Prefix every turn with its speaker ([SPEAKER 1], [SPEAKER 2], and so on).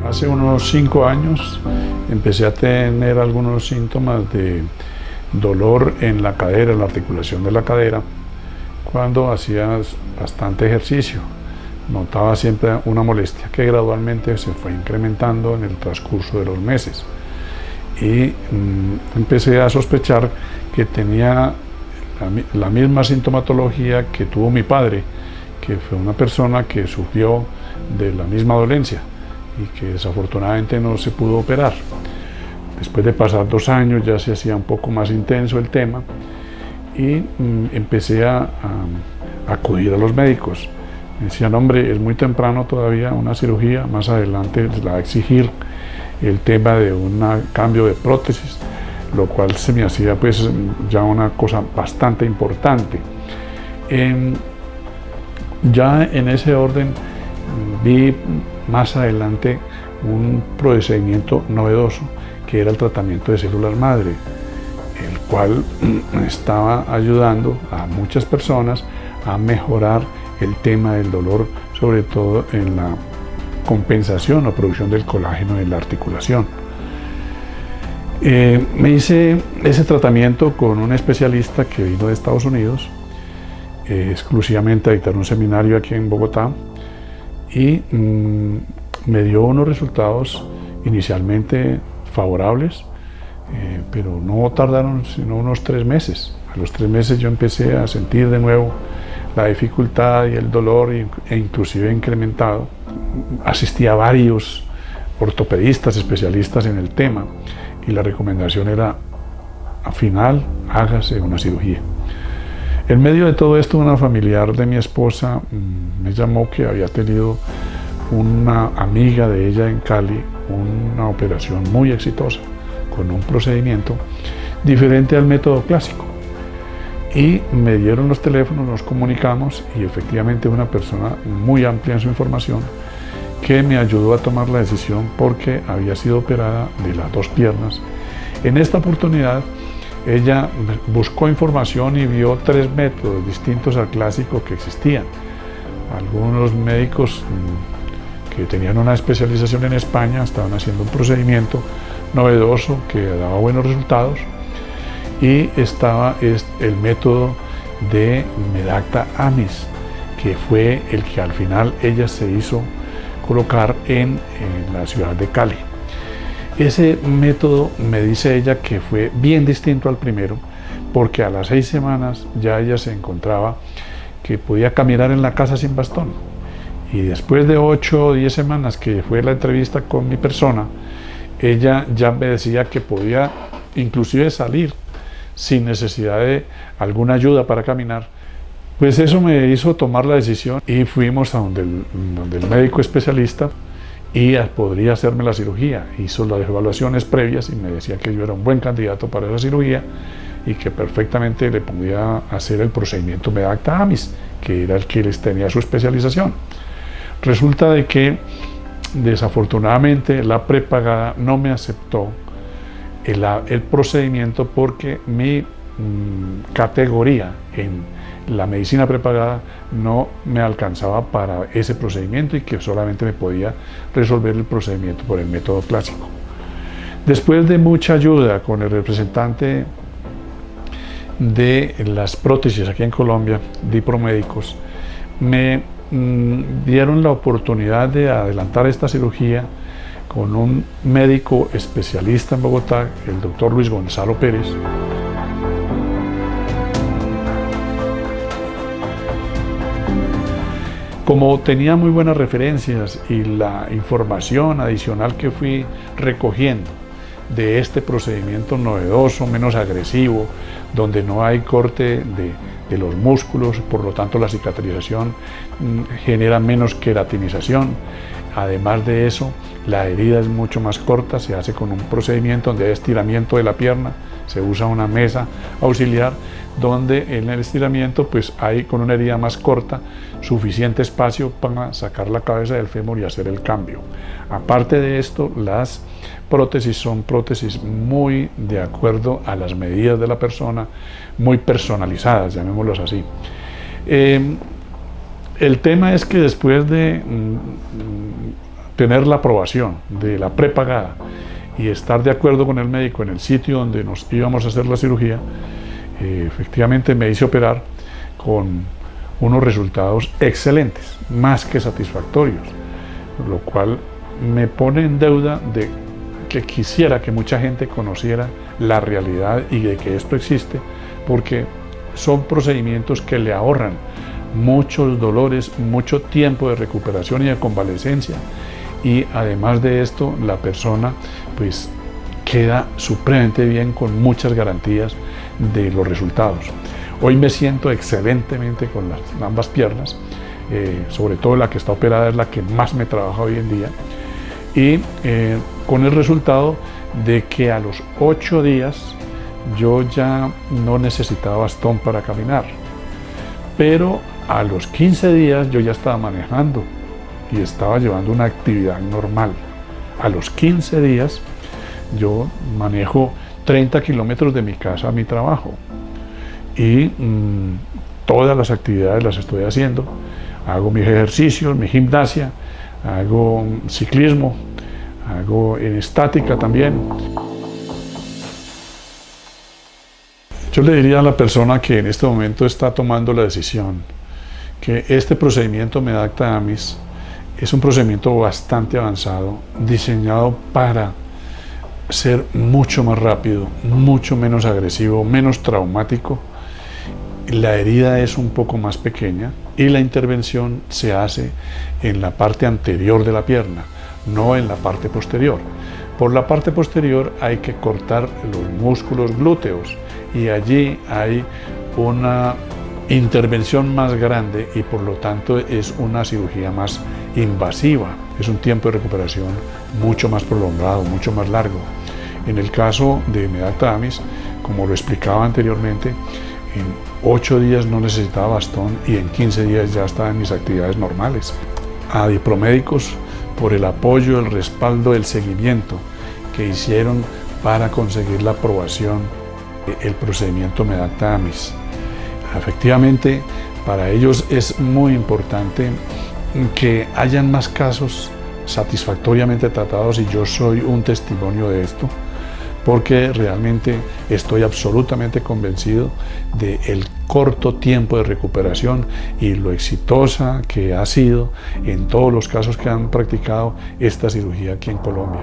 [SPEAKER 1] Hace unos 5 años empecé a tener algunos síntomas de dolor en la cadera, en la articulación de la cadera, cuando hacía bastante ejercicio. Notaba siempre una molestia que gradualmente se fue incrementando en el transcurso de los meses. Y empecé a sospechar que tenía la misma sintomatología que tuvo mi padre, que fue una persona que sufrió de la misma dolencia y que desafortunadamente no se pudo operar. Después de pasar 2 años ya se hacía un poco más intenso el tema y empecé a acudir a los médicos. Me decían, hombre, es muy temprano todavía una cirugía, más adelante les va a exigir el tema de un cambio de prótesis, lo cual se me hacía pues ya una cosa bastante importante. Ya en ese orden vi más adelante un procedimiento novedoso que era el tratamiento de células madre, el cual estaba ayudando a muchas personas a mejorar el tema del dolor, sobre todo en la compensación o producción del colágeno en la articulación. Me hice ese tratamiento con un especialista que vino de Estados Unidos, exclusivamente a dictar un seminario aquí en Bogotá, y me dio unos resultados inicialmente favorables, pero no tardaron sino unos 3 meses. A los 3 meses yo empecé a sentir de nuevo la dificultad y el dolor, e inclusive incrementado. Asistí a varios ortopedistas, especialistas en el tema, y la recomendación era, al final, hágase una cirugía. En medio de todo esto, una familiar de mi esposa me llamó que había tenido una amiga de ella en Cali una operación muy exitosa, con un procedimiento diferente al método clásico. Y me dieron los teléfonos, nos comunicamos, y efectivamente una persona muy amplia en su información que me ayudó a tomar la decisión, porque había sido operada de las 2 piernas. En esta oportunidad ella buscó información y vio 3 métodos distintos al clásico que existían. Algunos médicos que tenían una especialización en España estaban haciendo un procedimiento novedoso que daba buenos resultados, y estaba el método de Medacta Amis, que fue el que al final ella se hizo colocar en la ciudad de Cali. Ese método, me dice ella, que fue bien distinto al primero, porque a las 6 semanas ya ella se encontraba que podía caminar en la casa sin bastón, y después de 8 o 10 semanas que fue la entrevista con mi persona, ella ya me decía que podía inclusive salir sin necesidad de alguna ayuda para caminar. Pues eso me hizo tomar la decisión y fuimos a donde el médico especialista, y podría hacerme la cirugía. Hizo las evaluaciones previas y me decía que yo era un buen candidato para esa cirugía y que perfectamente le podía hacer el procedimiento Medacta Amis, que era el que les tenía su especialización. Resulta de que desafortunadamente la prepagada no me aceptó el procedimiento, porque mi categoría en la medicina prepagada no me alcanzaba para ese procedimiento, y que solamente me podía resolver el procedimiento por el método clásico. Después de mucha ayuda con el representante de las prótesis aquí en Colombia, Dipromédicos, me dieron la oportunidad de adelantar esta cirugía con un médico especialista en Bogotá, el doctor Luis Gonzalo Pérez. Como tenía muy buenas referencias y la información adicional que fui recogiendo de este procedimiento novedoso, menos agresivo, donde no hay corte de los músculos, por lo tanto la cicatrización genera menos queratinización. Además de eso, la herida es mucho más corta, se hace con un procedimiento donde hay estiramiento de la pierna, se usa una mesa auxiliar donde en el estiramiento pues hay, con una herida más corta, suficiente espacio para sacar la cabeza del fémur y hacer el cambio. Aparte de esto, las prótesis son prótesis muy de acuerdo a las medidas de la persona, muy personalizadas, llamémoslos así. El tema es que después de tener la aprobación de la prepagada y estar de acuerdo con el médico en el sitio donde nos íbamos a hacer la cirugía, efectivamente me hice operar con unos resultados excelentes, más que satisfactorios, lo cual me pone en deuda de que quisiera que mucha gente conociera la realidad y de que esto existe, porque son procedimientos que le ahorran muchos dolores, mucho tiempo de recuperación y de convalecencia, y además de esto la persona pues queda supremamente bien con muchas garantías de los resultados. Hoy me siento excelentemente con ambas piernas, sobre todo la que está operada es la que más me trabaja hoy en día, y con el resultado de que a los 8 días yo ya no necesitaba bastón para caminar, pero a los 15 días yo ya estaba manejando y estaba llevando una actividad normal. A los 15 días yo manejo 30 kilómetros de mi casa a mi trabajo y todas las actividades las estoy haciendo. Hago mis ejercicios, mi gimnasia, hago ciclismo, hago en estática también. Yo le diría a la persona que en este momento está tomando la decisión que este procedimiento Medacta-Amis es un procedimiento bastante avanzado, diseñado para ser mucho más rápido, mucho menos agresivo, menos traumático. La herida es un poco más pequeña y la intervención se hace en la parte anterior de la pierna, no en la parte posterior. Por la parte posterior hay que cortar los músculos glúteos y allí hay una intervención más grande y por lo tanto es una cirugía más invasiva. Es un tiempo de recuperación mucho más prolongado, mucho más largo. En el caso de Medacta-Amis, como lo explicaba anteriormente, en 8 días no necesitaba bastón y en 15 días ya estaba en mis actividades normales. A Dipromédicos por el apoyo, el respaldo, el seguimiento que hicieron para conseguir la aprobación del procedimiento Medacta-Amis. Efectivamente, para ellos es muy importante que hayan más casos satisfactoriamente tratados y yo soy un testimonio de esto, porque realmente estoy absolutamente convencido del corto tiempo de recuperación y lo exitosa que ha sido en todos los casos que han practicado esta cirugía aquí en Colombia.